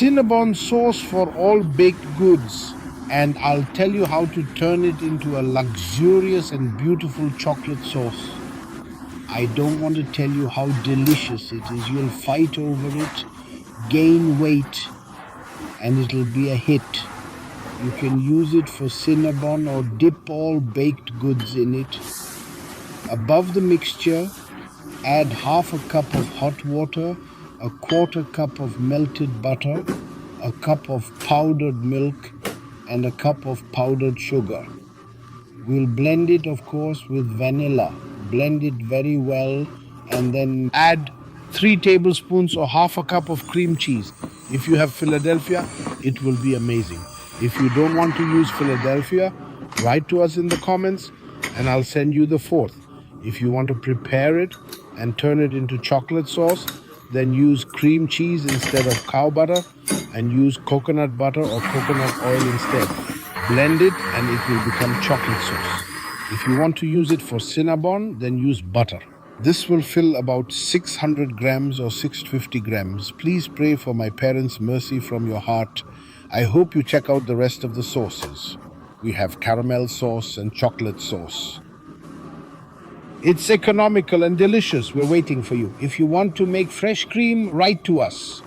Cinnabon sauce for all baked goods, and I'll tell you how to turn it into a luxurious and beautiful chocolate sauce. I don't want to tell you how delicious it is. You'll fight over it, gain weight, and it'll be a hit. You can use it for Cinnabon or dip all baked goods in it. Above the mixture, add half a cup of hot water, a quarter cup of melted butter, a cup of powdered milk, and a cup of powdered sugar. We'll blend it, of course, with vanilla. Blend it very well, and then add 3 tablespoons or half a cup of cream cheese. If you have Philadelphia, it will be amazing. If you don't want to use Philadelphia, write to us in the comments and I'll send you the fourth. If you want to prepare it and turn it into chocolate sauce, then use cream cheese instead of cow butter and use coconut butter or coconut oil instead. Blend it and it will become chocolate sauce. If you want to use it for Cinnabon, then use butter. This will fill about 600 grams or 650 grams. Please pray for my parents' mercy from your heart. I hope you check out the rest of the sauces. We have caramel sauce and chocolate sauce. It's economical and delicious. We're waiting for you. If you want to make fresh cream, write to us.